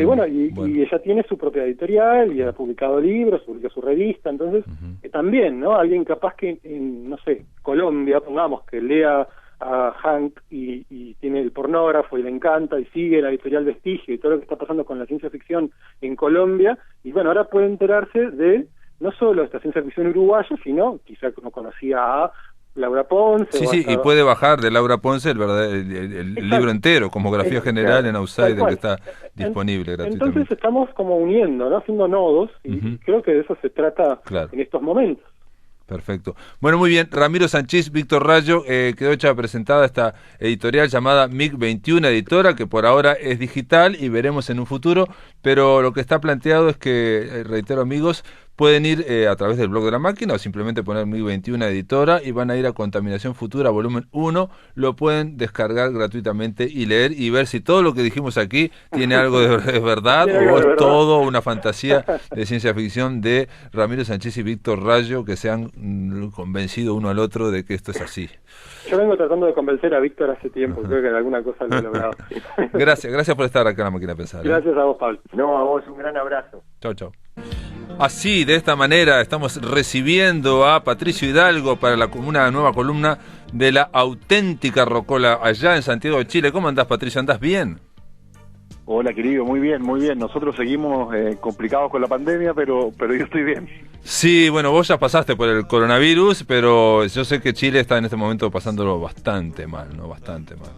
Bueno, y ella tiene su propia editorial, y ha publicado libros, publicó su revista, entonces también, ¿no? Alguien capaz que en, no sé, Colombia, pongamos, que lea a Hank y tiene el pornógrafo y le encanta y sigue la editorial Vestigio y todo lo que está pasando con la ciencia ficción en Colombia, y bueno, ahora puede enterarse de no solo esta ciencia ficción uruguaya, sino quizá no conocía a Laura Ponce. Y puede bajar de Laura Ponce el libro entero, Cosmografía General en Outsider, que está disponible gratuitamente. Entonces estamos como uniendo, ¿no?, haciendo nodos, y creo que de eso se trata en estos momentos. Perfecto. Bueno, muy bien. Ramiro Sanchís, Víctor Rayo, quedó hecha presentada esta editorial llamada MIG21 Editora, que por ahora es digital y veremos en un futuro, pero lo que está planteado es que, reitero amigos, pueden ir a través del blog de la máquina o simplemente poner MIG21 Editora y van a ir a Contaminación Futura, volumen 1, lo pueden descargar gratuitamente y leer y ver si todo lo que dijimos aquí tiene algo de verdad o es todo una fantasía de ciencia ficción de Ramiro Sanchís y Víctor Rayo, que se han convencido uno al otro de que esto es así. Yo vengo tratando de convencer a Víctor hace tiempo, creo que en alguna cosa lo he logrado. Gracias por estar acá en La Máquina de Pensar. Gracias a vos, Pablo. No, a vos un gran abrazo. Chau. Así, de esta manera, estamos recibiendo a Patricio Hidalgo para una nueva columna de La Auténtica Rocola allá en Santiago de Chile. ¿Cómo andás, Patricio? ¿Andás bien? Hola, querido, muy bien. Nosotros seguimos complicados con la pandemia, pero yo estoy bien. Sí, bueno, vos ya pasaste por el coronavirus, pero yo sé que Chile está en este momento pasándolo bastante mal, ¿no? Bastante mal.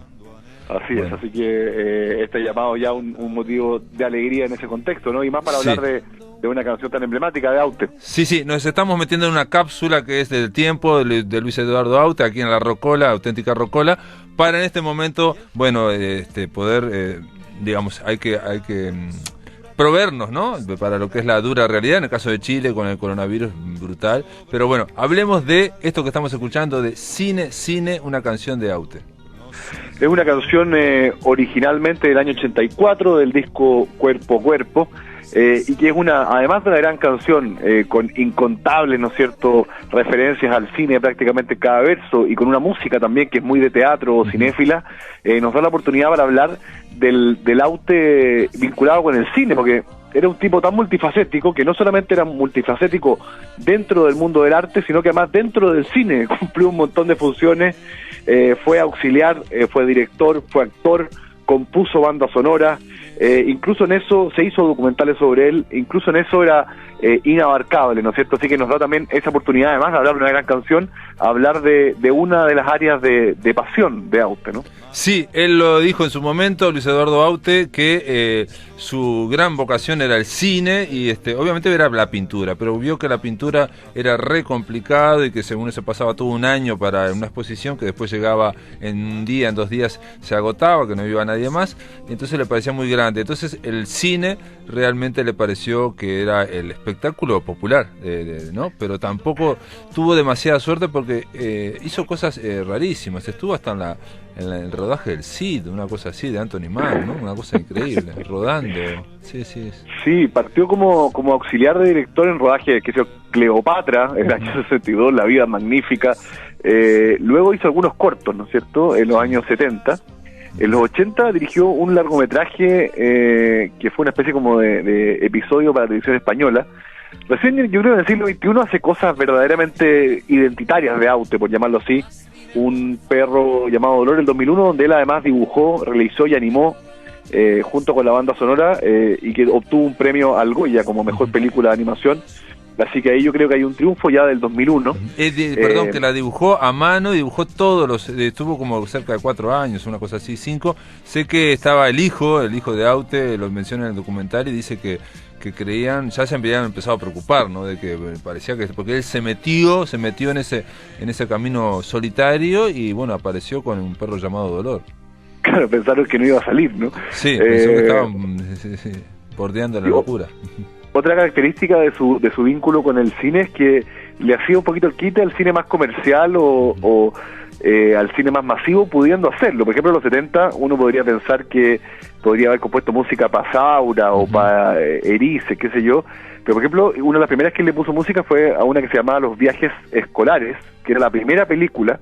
Así es, así que este llamado ya un motivo de alegría en ese contexto, ¿no? Y más para hablar de una canción tan emblemática de Aute. Sí, sí, nos estamos metiendo en una cápsula que es del tiempo de Luis Eduardo Aute, aquí en la Rocola, auténtica Rocola, para en este momento, bueno, poder, digamos, hay que proveernos, ¿no? Para lo que es la dura realidad, en el caso de Chile con el coronavirus brutal. Pero bueno, hablemos de esto que estamos escuchando, de Cine, una canción de Aute. Es una canción originalmente del año 84, del disco Cuerpo a Cuerpo, y que es además de una gran canción, con incontables, ¿no es cierto?, referencias al cine prácticamente cada verso, y con una música también que es muy de teatro o cinéfila, nos da la oportunidad para hablar del Aute vinculado con el cine, porque era un tipo tan multifacético, que no solamente era multifacético dentro del mundo del arte, sino que además dentro del cine cumplió un montón de funciones. Fue auxiliar, fue director, fue actor, compuso banda sonora, incluso en eso se hizo documentales sobre él, incluso en eso era inabarcable, ¿no es cierto? Así que nos da también esa oportunidad, además de hablar de una gran canción, hablar de una de las áreas de pasión de Aute, ¿no? Sí, él lo dijo en su momento, Luis Eduardo Aute, que su gran vocación era el cine y obviamente era la pintura, pero vio que la pintura era re complicado y que según se pasaba todo un año para una exposición que después llegaba en un día, en 2 días se agotaba, que no iba nadie más, y entonces le parecía muy grande. Entonces el cine realmente le pareció que era el espectáculo popular, ¿no? Pero tampoco tuvo demasiada suerte porque hizo cosas rarísimas, estuvo hasta en el rodaje del Cid, una cosa así, de Anthony Mann, ¿no? Una cosa increíble, rodando. Sí. Sí, partió como auxiliar de director en rodaje, que es Cleopatra, en el año 62, La vida magnífica. Luego hizo algunos cortos, ¿no es cierto?, en los años 70. En los 80 dirigió un largometraje que fue una especie como de episodio para la televisión española. Recién, yo creo que en el siglo XXI hace cosas verdaderamente identitarias de Aute, por llamarlo así. Un perro llamado Dolor, el 2001, donde él además dibujó, realizó y animó junto con la banda sonora, y que obtuvo un premio al Goya como mejor película de animación. Así que ahí yo creo que hay un triunfo ya del 2001. Perdón, que la dibujó a mano, dibujó todos estuvo como cerca de 4 años, una cosa así, 5. Sé que estaba el hijo de Aute, lo menciona en el documental y dice que creían, ya se habían empezado a preocupar, ¿no? De que parecía que, porque él se metió en ese camino solitario y bueno, apareció con un perro llamado Dolor. Claro, pensaron que no iba a salir, ¿no? Sí, pensó que estaban bordeando la locura. Otra característica de su vínculo con el cine es que le hacía un poquito el quite al cine más comercial o al cine más masivo, pudiendo hacerlo. Por ejemplo, en los 70 uno podría pensar que podría haber compuesto música para Saura o para Erice, qué sé yo. Pero, por ejemplo, una de las primeras que le puso música fue a una que se llamaba Los viajes escolares, que era la primera película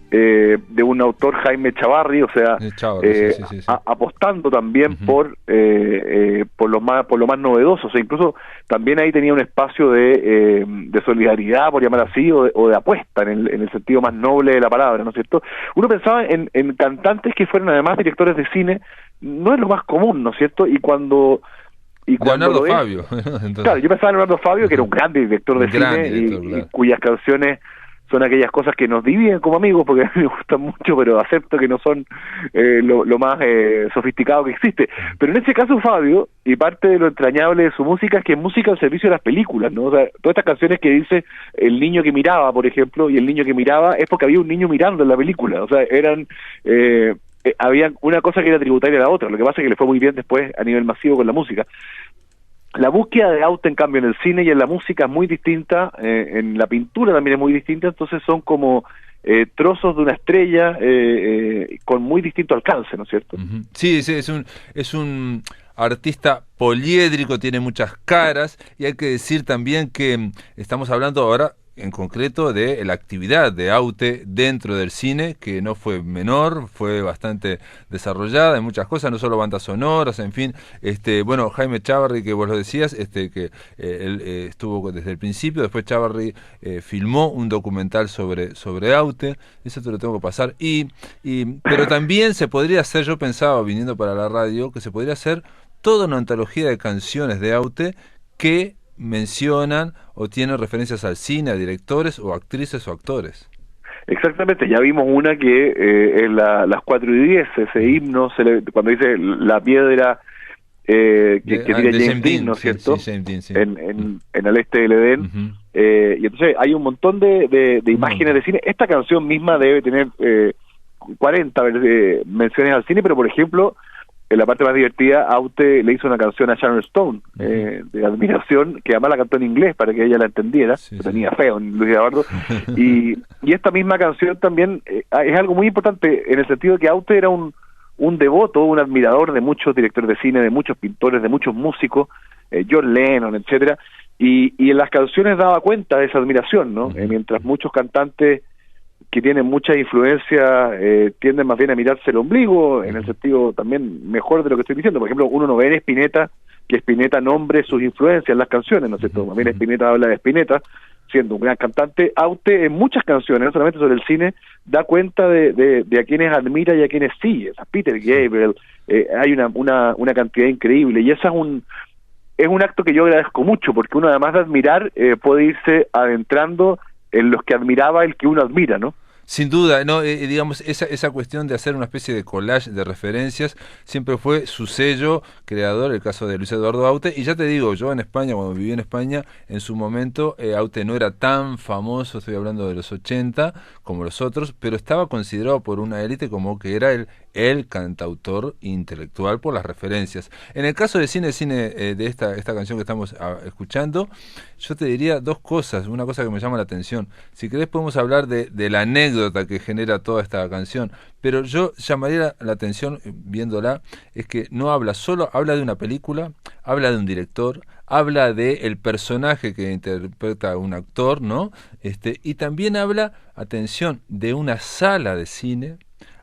de un autor, Jaime Chavarri, o sea, sí. Apostando también por lo más novedoso. O sea, incluso también ahí tenía un espacio de solidaridad, por llamar así, o de apuesta en el sentido más noble de la palabra, ¿no es cierto? Uno pensaba en cantantes que fueran además directores de cine, no es lo más común, ¿no es cierto? Y cuando Leonardo Fabio. Entonces, claro, yo pensaba en Leonardo Fabio, que era un gran director de cine y cuyas canciones son aquellas cosas que nos dividen como amigos, porque a mí me gustan mucho, pero acepto que no son lo más sofisticado que existe. Pero en ese caso Fabio, y parte de lo entrañable de su música, es que es música al servicio de las películas, ¿no? O sea, todas estas canciones que dice El niño que miraba, por ejemplo, y El niño que miraba es porque había un niño mirando en la película. O sea, había una cosa que era tributaria a la otra. Lo que pasa es que le fue muy bien después a nivel masivo con la música. La búsqueda de Aute, en cambio, en el cine y en la música es muy distinta, en la pintura también es muy distinta, entonces son como trozos de una estrella con muy distinto alcance, ¿no es cierto? Sí, es un artista poliédrico, tiene muchas caras, y hay que decir también que estamos hablando ahora en concreto de la actividad de Aute dentro del cine, que no fue menor, fue bastante desarrollada en muchas cosas, no solo bandas sonoras, en fin. Bueno, Jaime Chavarri, que vos lo decías, que él estuvo desde el principio, después Chavarri filmó un documental sobre Aute, eso te lo tengo que pasar, pero también se podría hacer, yo pensaba viniendo para la radio, que se podría hacer toda una antología de canciones de Aute que mencionan o tienen referencias al cine, a directores o actrices o actores. Exactamente, ya vimos una que es las 4:10, ese himno, cuando dice la piedra que tiene James Dean, ¿no es cierto? Sí, James Dean, sí. En el este del Edén. Y entonces hay un montón de imágenes de cine. Esta canción misma debe tener 40 menciones al cine, pero por ejemplo, en la parte más divertida, Aute le hizo una canción a Sharon Stone, de admiración, que además la cantó en inglés para que ella la entendiera, tenía feo en Luis Eduardo, y esta misma canción también es algo muy importante, en el sentido de que Aute era un devoto, un admirador de muchos directores de cine, de muchos pintores, de muchos músicos, John Lennon, etcétera, y en las canciones daba cuenta de esa admiración, ¿no? Mientras muchos cantantes que tienen mucha influencia tienden más bien a mirarse el ombligo, en el sentido también mejor de lo que estoy diciendo. Por ejemplo, uno no ve en Spinetta que Spinetta nombre sus influencias en las canciones, ¿no es cierto? Más bien Spinetta habla de Spinetta, siendo un gran cantante. Aute en muchas canciones, no solamente sobre el cine, da cuenta de a quienes admira y a quienes sigue. A Peter Gabriel, hay una cantidad increíble, y esa es un acto que yo agradezco mucho, porque uno además de admirar puede irse adentrando en los que admiraba el que uno admira, ¿no? Sin duda, no, digamos, esa cuestión de hacer una especie de collage de referencias siempre fue su sello creador, el caso de Luis Eduardo Aute, y ya te digo, yo en España, cuando viví en España, en su momento, Aute no era tan famoso, estoy hablando de los 80, como los otros, pero estaba considerado por una élite como que era el cantautor intelectual por las referencias. En el caso de cine de esta canción que estamos escuchando, yo te diría dos cosas, una cosa que me llama la atención. Si querés podemos hablar de la anécdota que genera toda esta canción, pero yo llamaría la atención viéndola, es que no habla solo, habla de una película, habla de un director, habla de el personaje que interpreta un actor, ¿no? Y también habla, atención, de una sala de cine,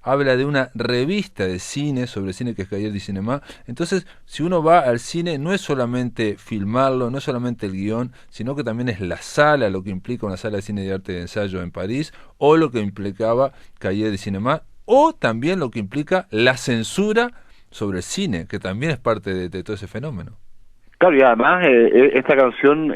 habla de una revista de cine, sobre cine, que es Cahiers du Cinéma. Entonces, si uno va al cine, no es solamente filmarlo, no es solamente el guión, sino que también es la sala, lo que implica una sala de cine de arte de ensayo en París, o lo que implicaba Cahiers du Cinéma, o también lo que implica la censura sobre el cine, que también es parte de todo ese fenómeno. Claro, y además esta canción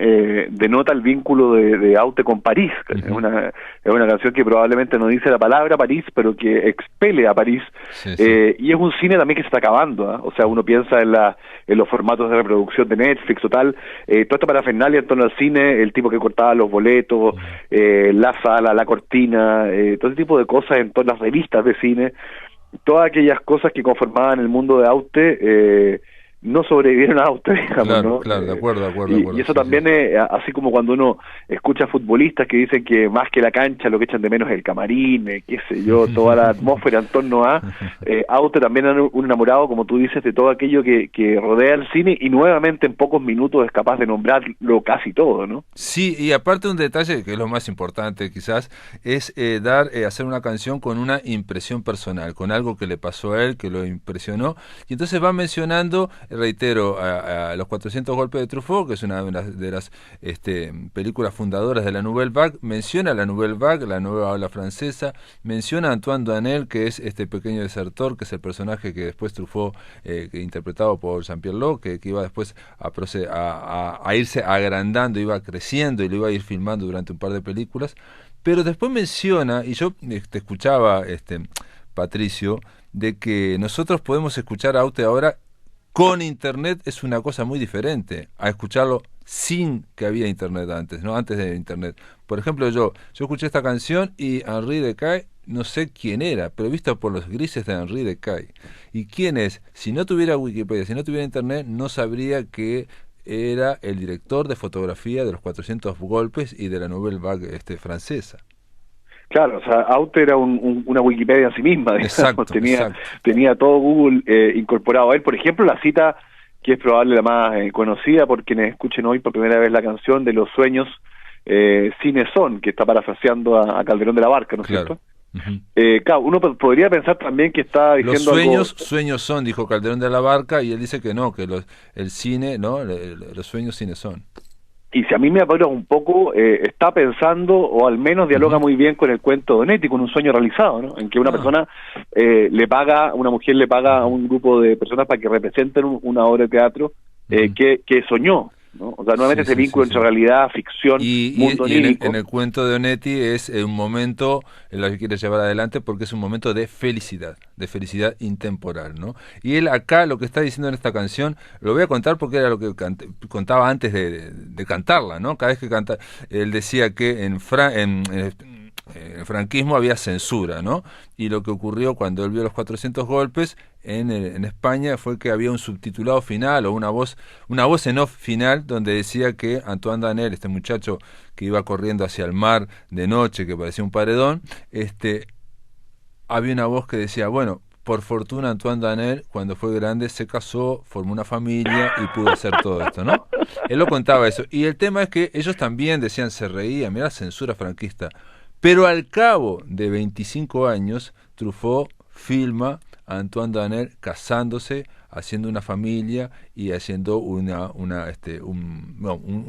denota el vínculo de Aute con París. Es una canción que probablemente no dice la palabra París, pero que expele a París. Y es un cine también que se está acabando, ¿eh? O sea, uno piensa en los formatos de reproducción de Netflix o tal, toda esta parafernalia en torno al cine, el tipo que cortaba los boletos, la sala, la cortina, todo ese tipo de cosas en todas las revistas de cine, todas aquellas cosas que conformaban el mundo de Aute, no sobrevivieron a Aute, digamos, claro, ¿no? Claro, de acuerdo. Y eso también es así como cuando uno escucha futbolistas que dicen que más que la cancha lo que echan de menos es el camarín, qué sé yo, toda la atmósfera en torno a Aute también era un enamorado, como tú dices, de todo aquello que rodea el cine, y nuevamente en pocos minutos es capaz de nombrarlo casi todo, ¿no? Sí, y aparte un detalle que es lo más importante quizás, es hacer una canción con una impresión personal, con algo que le pasó a él, que lo impresionó, y entonces va mencionando, reitero, a los 400 golpes de Truffaut, que es una de las películas fundadoras de la Nouvelle Vague, menciona la Nouvelle Vague, la nueva ola francesa, menciona a Antoine Duanel, que es este pequeño desertor, que es el personaje que después Truffaut, interpretado por Jean-Pierre Loh, que iba después a irse agrandando, iba creciendo y lo iba a ir filmando durante un par de películas, pero después menciona, y yo te escuchaba, Patricio, de que nosotros podemos escuchar a Aute ahora con internet, es una cosa muy diferente a escucharlo sin que había internet antes, ¿no? Antes de internet. Por ejemplo, yo escuché esta canción y Henri Decaille, no sé quién era, pero visto por los grises de Henri Decaille. ¿Y quién es? Si no tuviera Wikipedia, si no tuviera internet, no sabría que era el director de fotografía de los 400 golpes y de la Nouvelle Vague francesa. Claro, o sea, Aute era una Wikipedia en sí misma, digamos. Exacto, tenía todo Google incorporado a él. Por ejemplo, la cita que es probable la más conocida por quienes escuchen hoy por primera vez la canción de Los sueños, cine son, que está parafraseando a Calderón de la Barca, ¿no es cierto? Claro, uno podría pensar también que está diciendo sueños son, dijo Calderón de la Barca, y él dice que no, que el cine, ¿no? Los sueños cine son. Y si a mí me apuras un poco, está pensando, o al menos dialoga muy bien con el cuento de Onetti, con Un sueño realizado, ¿no? En que una persona una mujer le paga a un grupo de personas para que representen una obra de teatro que soñó, ¿no? O sea, nuevamente Sí, ese sí, vínculo sí, entre sí. realidad, ficción, mundo En onírico. en el cuento de Onetti es un momento en el que quiere llevar adelante porque es un momento de felicidad intemporal, ¿no? Y él acá lo que está diciendo en esta canción, lo voy a contar porque era lo que contaba antes de cantarla, ¿no? Cada vez que canta, él decía que en el franquismo había censura, ¿no? Y lo que ocurrió cuando él vio los 400 golpes en España fue que había un subtitulado final o una voz en off final donde decía que Antoine Danel, este muchacho que iba corriendo hacia el mar de noche, que parecía un paredón, había una voz que decía, bueno, por fortuna Antoine Danel, cuando fue grande, se casó, formó una familia y pudo hacer todo esto, ¿no? Él lo contaba eso. Y el tema es que ellos también decían, se reían, mirá la censura franquista. Pero al cabo de 25 años, Truffaut filma a Antoine Danel casándose, haciendo una familia y haciendo un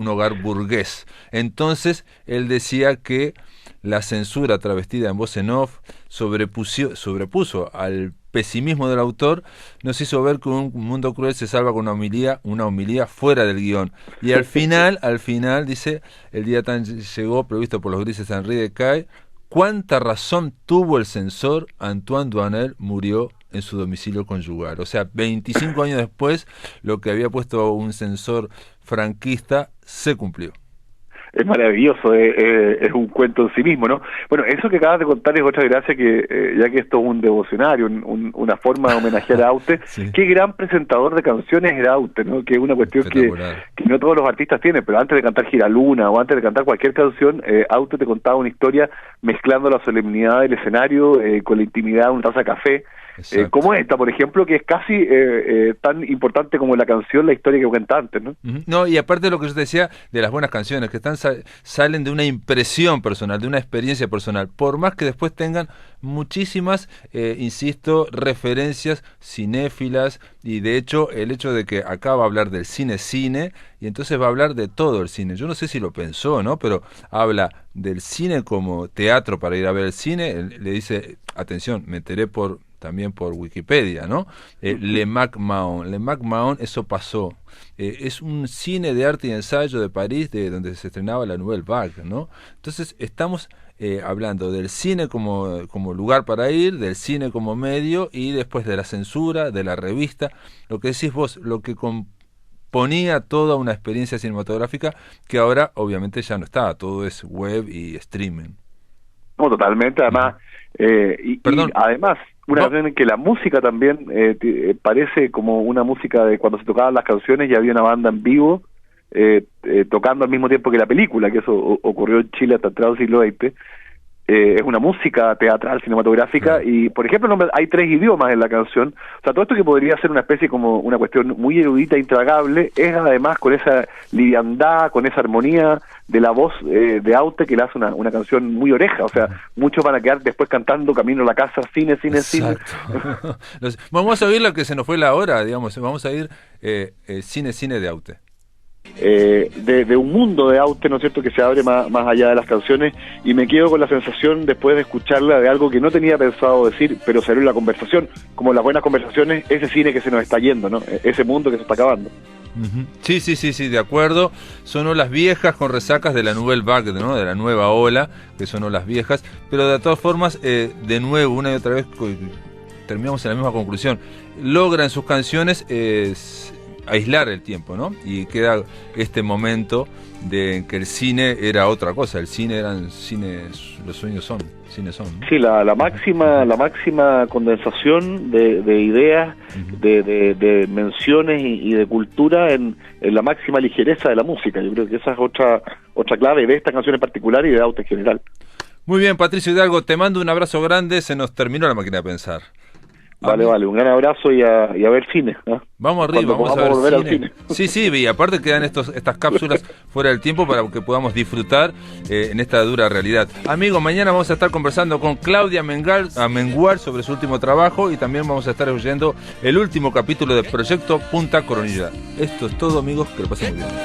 hogar burgués. Entonces, él decía que la censura travestida en voz en off sobrepuso al pesimismo del autor, nos hizo ver que un mundo cruel se salva con una homilía fuera del guión. Y al final, dice, el día tan llegó, previsto por los grises Henri de Caille, cuánta razón tuvo el censor, Antoine Danel murió en su domicilio conyugal. O sea, 25 años después, lo que había puesto un censor franquista se cumplió. Es maravilloso, es un cuento en sí mismo, ¿no? Bueno, eso que acabas de contar es otra gracia que, ya que esto es un devocionario, una forma de homenajear a Aute, Sí. qué gran presentador de canciones era Aute, ¿no? Que es una cuestión que no todos los artistas tienen, pero antes de cantar Giraluna o antes de cantar cualquier canción, Aute te contaba una historia mezclando la solemnidad del escenario con la intimidad de una taza de café, como esta, por ejemplo, que es casi tan importante como la canción, la historia que cuenta antes, ¿no? No, y aparte de lo que yo te decía de las buenas canciones, que salen de una impresión personal, de una experiencia personal, por más que después tengan muchísimas, insisto, referencias cinéfilas, y de hecho, el hecho de que acá va a hablar del cine, y entonces va a hablar de todo el cine. Yo no sé si lo pensó, ¿no? Pero habla del cine como teatro para ir a ver el cine, le dice, atención, me enteré también por Wikipedia, ¿no? Le Mac Mahon, eso pasó. Es un cine de arte y ensayo de París, donde se estrenaba la Nouvelle Vague, ¿no? Entonces estamos hablando del cine como lugar para ir, del cine como medio, y después de la censura, de la revista, lo que decís vos, lo que ponía toda una experiencia cinematográfica que ahora obviamente ya no está, todo es web y streaming. No, totalmente, además, y además, una canción en que la música también parece como una música de cuando se tocaban las canciones y había una banda en vivo tocando al mismo tiempo que la película, que eso ocurrió en Chile hasta entrado del siglo XX. Es una música teatral, cinematográfica, y por ejemplo hay 3 idiomas en la canción. O sea, todo esto que podría ser una especie como una cuestión muy erudita, intragable, es además con esa liviandad, con esa armonía de la voz de Aute, que le hace una canción muy oreja. O sea, muchos van a quedar después cantando camino a la casa, cine. Vamos a oír lo que se nos fue la hora, digamos, vamos a ir cine de Aute. De un mundo de Aute, ¿no es cierto?, que se abre más allá de las canciones, y me quedo con la sensación después de escucharla de algo que no tenía pensado decir, pero salió en la conversación, como las buenas conversaciones, ese cine que se nos está yendo, ¿no? Ese mundo que se está acabando. Sí, de acuerdo. Son olas viejas con resacas de la Nouvelle Vague, ¿no? De la nueva ola, que son olas viejas, pero de todas formas, de nuevo, una y otra vez, terminamos en la misma conclusión. Logra en sus canciones aislar el tiempo, ¿no? Y queda este momento de que el cine era otra cosa, el cine eran cines, los sueños son, cines son, ¿no? Sí, la máxima condensación de ideas, de menciones y de cultura en la máxima ligereza de la música. Yo creo que esa es otra clave de esta canción en particular y de Aute en general. Muy bien, Patricio Hidalgo, te mando un abrazo grande, se nos terminó la máquina de pensar. Vale, un gran abrazo y a ver cine, ¿no? Vamos arriba, vamos a volver ver al cine. Sí, y aparte quedan estas cápsulas fuera del tiempo para que podamos disfrutar en esta dura realidad. Amigos, mañana vamos a estar conversando con Claudia Amengual sobre su último trabajo, y también vamos a estar oyendo el último capítulo de Proyecto Punta Coronilla. Esto es todo, amigos, que lo pasen muy bien.